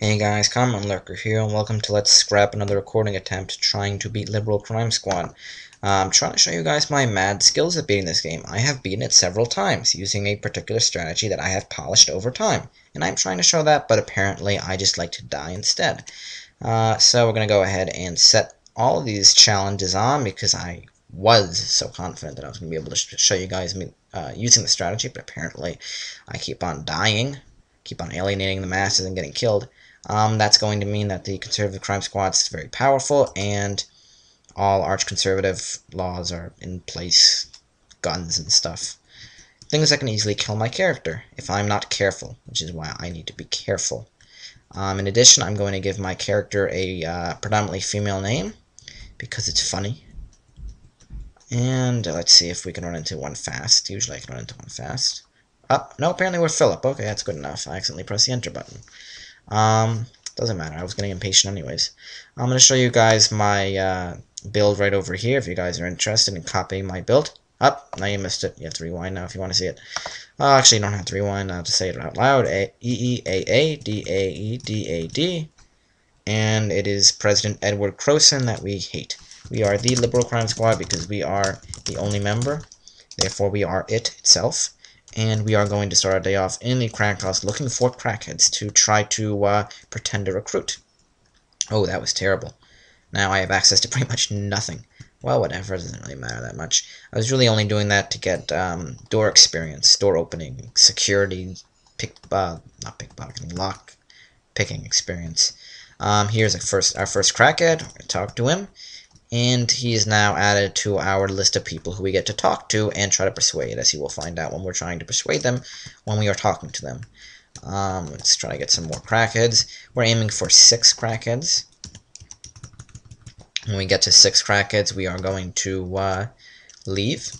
Hey guys, Common Lurker here, and welcome to Let's Scrap another recording attempt trying to beat Liberal Crime Squad. I'm trying to show you guys my mad skills at beating this game. I have beaten it several times, using a particular strategy that I have polished over time. And I'm trying to show that, but apparently I just like to die instead. So we're going to go ahead and set all of these challenges on, because I was so confident that I was going to be able to show you guys me using the strategy, but apparently I keep on dying, keep on alienating the masses and getting killed. That's going to mean that the conservative crime squad is very powerful, and all arch-conservative laws are in place, guns and stuff. Things that can easily kill my character if I'm not careful, which is why I need to be careful. In addition, I'm going to give my character a predominantly female name, because it's funny. And let's see if we can run into one fast. Usually I can run into one fast. Oh, no, apparently we're Philip. Okay, that's good enough. I accidentally pressed the enter button. Doesn't matter. I was getting impatient anyways. I'm going to show you guys my build right over here if you guys are interested in copying my build. Now you missed it. You have to rewind now if you want to see it. Actually, you don't have to rewind. I'll have to say it out loud. E-E-A-A-D-A-E-D-A-D. And it is President Edward Croson that we hate. We are the Liberal Crime Squad because we are the only member. Therefore, we are it itself. And we are going to start our day off in the crack house looking for crackheads to try to pretend to recruit. Oh, that was terrible. Now I have access to pretty much nothing. Well, whatever, it doesn't really matter that much. I was really only doing that to get door experience, door opening, security, not pickpocketing, lock picking experience. Here's our first crackhead. We're going to talk to him. And he is now added to our list of people who we get to talk to and try to persuade, as you will find out when we're trying to persuade them when we are talking to them. Let's try to get some more crackheads. We're aiming for 6 crackheads. When we get to 6 crackheads, we are going to leave.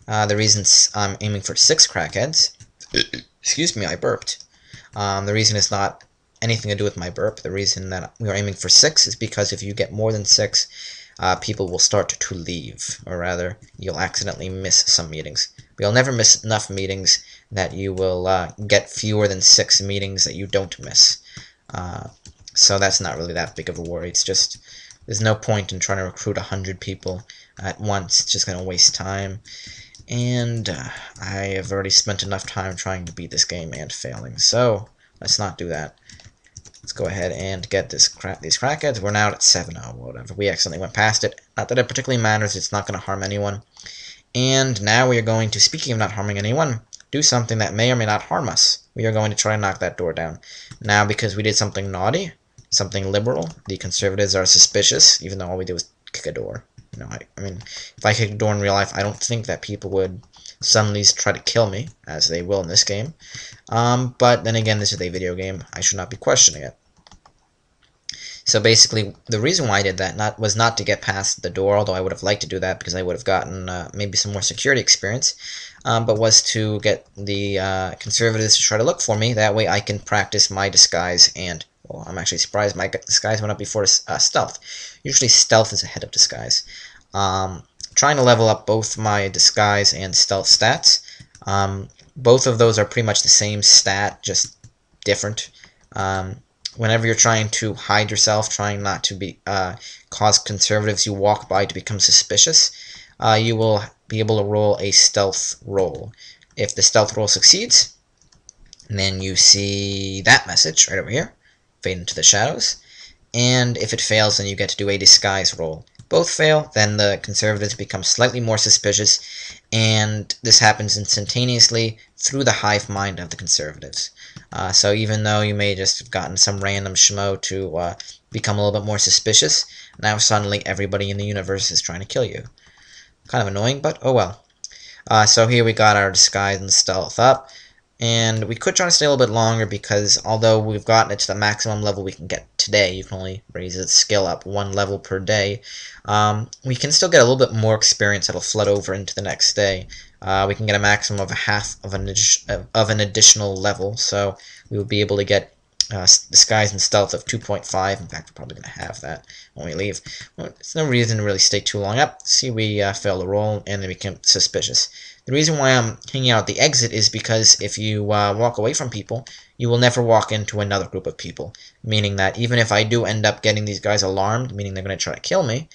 The reason I'm aiming for 6 crackheads, excuse me, I burped. The reason it's not anything to do with my burp. The reason that we are aiming for 6 is because if you get more than 6, people will start to leave, or rather, you'll accidentally miss some meetings. You'll never miss enough meetings that you will get fewer than 6 meetings that you don't miss. So that's not really that big of a worry. It's just, there's no point in trying to recruit 100 people at once. It's just going to waste time. And I have already spent enough time trying to beat this game and failing, so let's not do that. Let's go ahead and get these crackheads. We're now at 7-0, whatever. We accidentally went past it. Not that it particularly matters. It's not going to harm anyone. And now we are going to, speaking of not harming anyone, do something that may or may not harm us. We are going to try and knock that door down. Now, because we did something naughty, something liberal, the conservatives are suspicious, even though all we did was kick a door. You know, I mean, if I kicked a door in real life, I don't think that people would suddenly try to kill me, as they will in this game. But then again, this is a video game. I should not be questioning it. So basically, the reason why I did that was not to get past the door, although I would have liked to do that because I would have gotten maybe some more security experience, but was to get the conservatives to try to look for me. That way I can practice my disguise, and, well, I'm actually surprised my disguise went up before stealth. Usually stealth is ahead of disguise. Trying to level up both my disguise and stealth stats. Both of those are pretty much the same stat, just different. Whenever you're trying to hide yourself, trying not to be cause conservatives you walk by to become suspicious, you will be able to roll a stealth roll. If the stealth roll succeeds, then you see that message right over here, fade into the shadows. And if it fails, then you get to do a disguise roll. Both fail, then the conservatives become slightly more suspicious, and this happens instantaneously through the hive mind of the conservatives. So even though you may just have gotten some random schmo to become a little bit more suspicious, now suddenly everybody in the universe is trying to kill you. Kind of annoying, but oh well. So here we got our disguise and stealth up. And we could try to stay a little bit longer because although we've gotten it to the maximum level we can get today, you can only raise its skill up 1 level per day, we can still get a little bit more experience that'll flood over into the next day. We can get a maximum of half of an additional level, so we will be able to get disguise and stealth of 2.5. In fact, we're probably going to have that when we leave. Well, there's no reason to really stay too long up. See, we fail the roll, and they become suspicious. The reason why I'm hanging out at the exit is because if you walk away from people, you will never walk into another group of people. Meaning that even if I do end up getting these guys alarmed, meaning they're going to try to kill me,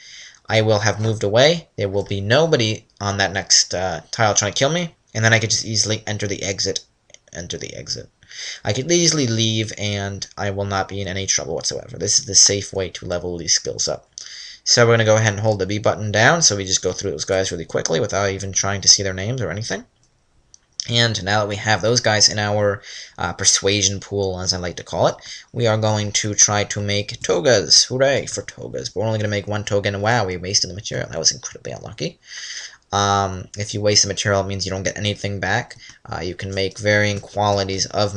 I will have moved away. There will be nobody on that next tile trying to kill me, and then I could just easily enter the exit. I could easily leave, and I will not be in any trouble whatsoever. This is the safe way to level these skills up. So we're going to go ahead and hold the B button down, so we just go through those guys really quickly without even trying to see their names or anything. And now that we have those guys in our persuasion pool, as I like to call it, we are going to try to make togas. Hooray for togas. But we're only going to make one toga, and wow, we wasted the material. That was incredibly unlucky. If you waste the material, it means you don't get anything back. You can make varying qualities of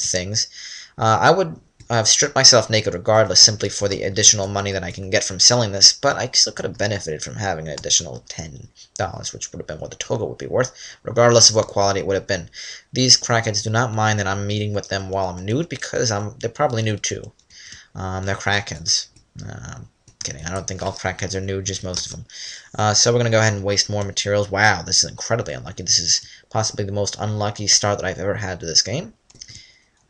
things. I would have stripped myself naked regardless, simply for the additional money that I can get from selling this, but I still could have benefited from having an additional $10, which would have been what the toga would be worth, regardless of what quality it would have been. These crackheads do not mind that I'm meeting with them while I'm nude, because they're probably nude too. They're crackheads. Kidding, I don't think all crackheads are nude, just most of them. So we're going to go ahead and waste more materials. Wow, this is incredibly unlucky. This is possibly the most unlucky start that I've ever had to this game.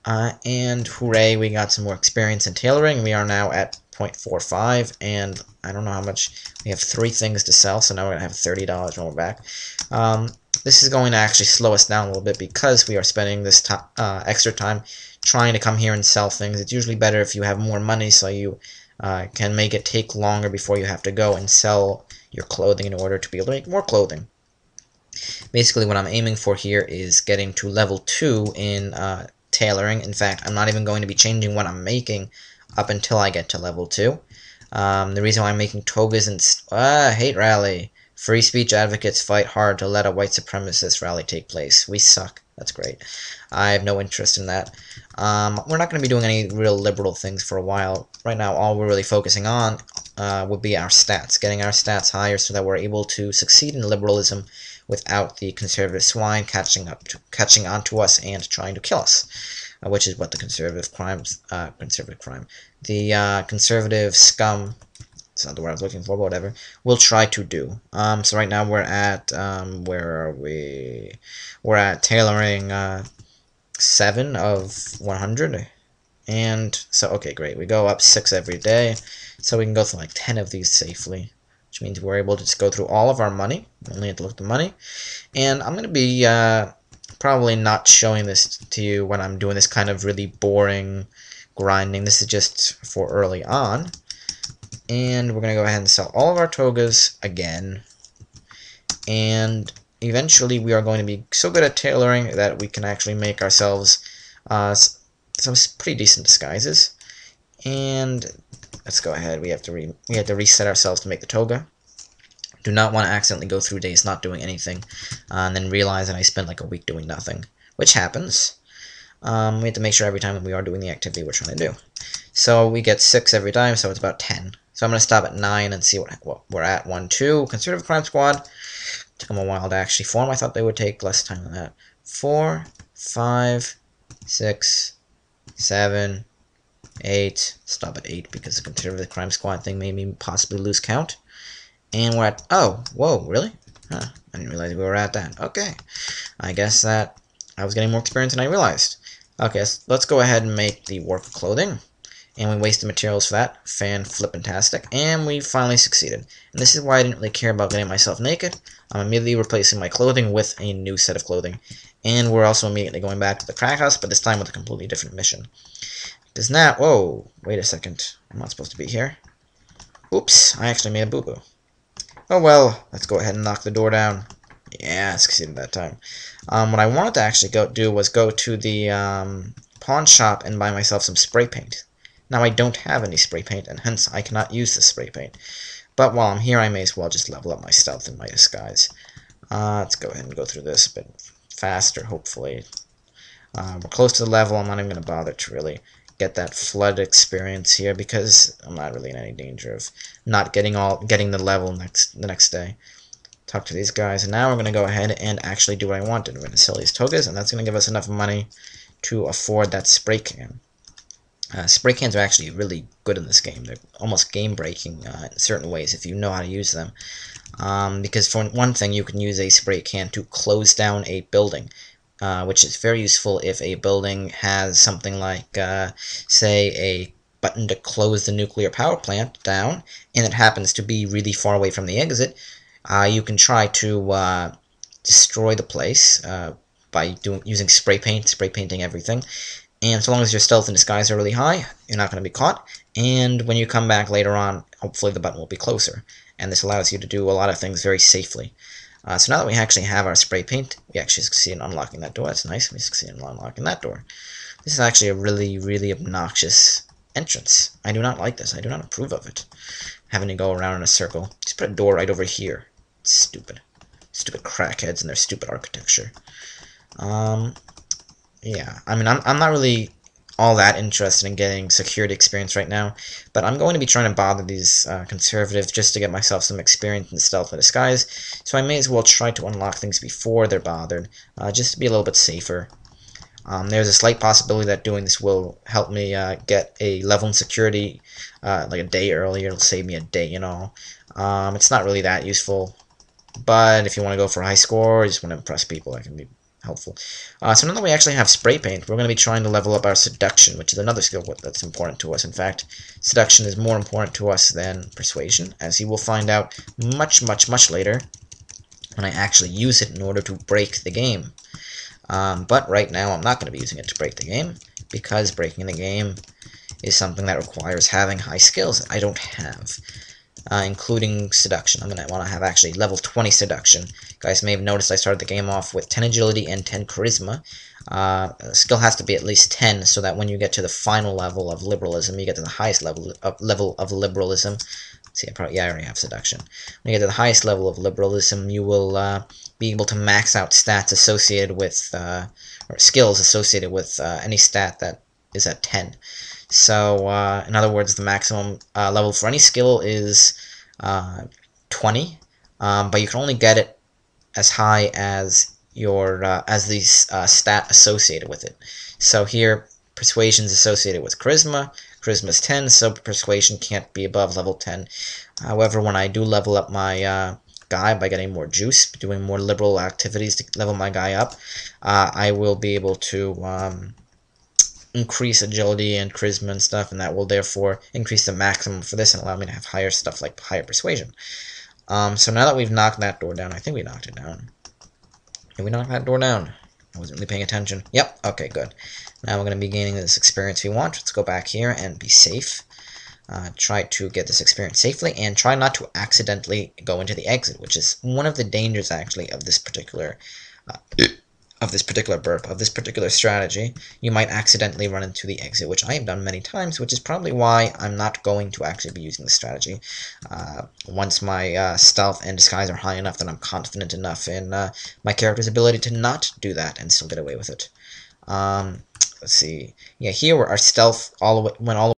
And hooray, we got some more experience in tailoring. We are now at 0.45, and I don't know how much. We have 3 things to sell, so now we're going to have $30 when we're back. This is going to actually slow us down a little bit because we are spending this extra time trying to come here and sell things. It's usually better if you have more money, so you can make it take longer before you have to go and sell your clothing in order to be able to make more clothing. Basically, what I'm aiming for here is getting to level 2 in tailoring. In fact, I'm not even going to be changing what I'm making up until I get to level 2. The reason why I'm making togas and hate rally. Free speech advocates fight hard to let a white supremacist rally take place. We suck. That's great. I have no interest in that. We're not going to be doing any real liberal things for a while. Right now, all we're really focusing on would be our stats, getting our stats higher so that we're able to succeed in liberalism without the conservative swine catching on to us and trying to kill us, which is what the conservative scum, it's not the word I was looking for, but whatever, will try to do. So right now we're at, where are we? We're at tailoring 7 of 100. And so, okay, great. We go up 6 every day, so we can go through like 10 of these safely, which means we're able to just go through all of our money. We only have to look at the money. And I'm going to be probably not showing this to you when I'm doing this kind of really boring grinding. This is just for early on. And we're going to go ahead and sell all of our togas again. And eventually we are going to be so good at tailoring that we can actually make ourselves some pretty decent disguises. And let's go ahead. We have to reset ourselves to make the toga. Do not want to accidentally go through days not doing anything, and then realize that I spent like a week doing nothing, which happens. We have to make sure every time that we are doing the activity we're trying to do. So we get 6 every time, so it's about 10. So I'm going to stop at 9 and see what we're at. 1, 2. Conservative Crime Squad. Took them a while to actually form. I thought they would take less time than that. 4, 5, 6, 7, 8. Stop at 8 because the Conservative Crime Squad thing made me possibly lose count. And we're at, oh, whoa, really? Huh, I didn't realize we were at that. Okay, I guess that I was getting more experience than I realized. Okay, so let's go ahead and make the work clothing. And we wasted materials for that. Fan-flippantastic. And we finally succeeded. And this is why I didn't really care about getting myself naked. I'm immediately replacing my clothing with a new set of clothing. And we're also immediately going back to the crack house, but this time with a completely different mission. Because now, whoa, wait a second. I'm not supposed to be here. Oops, I actually made a boo-boo. Oh well, let's go ahead and knock the door down. Yeah, I succeeded that time. What I wanted to actually do was go to the pawn shop and buy myself some spray paint. Now I don't have any spray paint, and hence I cannot use the spray paint. But while I'm here, I may as well just level up my stealth and my disguise. Let's go ahead and go through this a bit faster, hopefully. We're close to the level. I'm not even going to bother to really get that flood experience here because I'm not really in any danger of not getting the level the next day. Talk to these guys, and now we're going to go ahead and actually do what I wanted. We're going to sell these togas, and that's going to give us enough money to afford that spray can. Spray cans are actually really good in this game. They're almost game-breaking in certain ways if you know how to use them. Because for one thing, you can use a spray can to close down a building. which is very useful if a building has something like, say, a button to close the nuclear power plant down, and it happens to be really far away from the exit. You can try to destroy the place by using spray painting everything. And so long as your stealth and disguise are really high, you're not going to be caught. And when you come back later on, hopefully the button will be closer. And this allows you to do a lot of things very safely. So now that we actually have our spray paint, we actually succeed in unlocking that door. That's nice. We succeed in unlocking that door. This is actually a really, really obnoxious entrance. I do not like this. I do not approve of it. Having to go around in a circle. Just put a door right over here. It's stupid. Stupid crackheads and their stupid architecture. Yeah, I mean, I'm not really all that interested in getting security experience right now, but I'm going to be trying to bother these conservatives just to get myself some experience in stealth and disguise, so I may as well try to unlock things before they're bothered, just to be a little bit safer. There's a slight possibility that doing this will help me get a level in security like a day earlier. It'll save me a day, you know. It's not really that useful, but if you want to go for a high score, or you just want to impress people, that can be helpful. So now that we actually have spray paint, we're going to be trying to level up our seduction, which is another skill that's important to us. In fact, seduction is more important to us than persuasion, as you will find out much, much, much later when I actually use it in order to break the game. But right now, I'm not going to be using it to break the game, because breaking the game is something that requires having high skills that I don't have. Including seduction. I'm going to want to have actually level 20 seduction. You guys may have noticed I started the game off with 10 agility and 10 charisma. Skill has to be at least 10 so that when you get to the final level of liberalism, you get to the highest level of liberalism. See, I already have seduction. When you get to the highest level of liberalism, you will be able to max out stats associated with, or skills associated with any stat that is at 10. So, in other words, the maximum level for any skill is 20, but you can only get it as high as your as the stat associated with it. So here, persuasion is associated with charisma. Charisma is 10, so persuasion can't be above level 10. However, when I do level up my guy by getting more juice, doing more liberal activities to level my guy up, I will be able to increase agility and charisma and stuff, and that will therefore increase the maximum for this and allow me to have higher stuff like higher persuasion. So now that we've knocked that door down, I think we knocked it down. Did we knock that door down? I wasn't really paying attention. Yep, okay, good. Now we're going to be gaining this experience we want. Let's go back here and be safe. Try to get this experience safely, and try not to accidentally go into the exit, which is one of the dangers, actually, of this particular burp, of this particular strategy. You might accidentally run into the exit, which I have done many times, which is probably why I'm not going to actually be using this strategy. Once my stealth and disguise are high enough, then I'm confident enough in my character's ability to not do that and still get away with it. Let's see. Yeah, here our stealth went all the way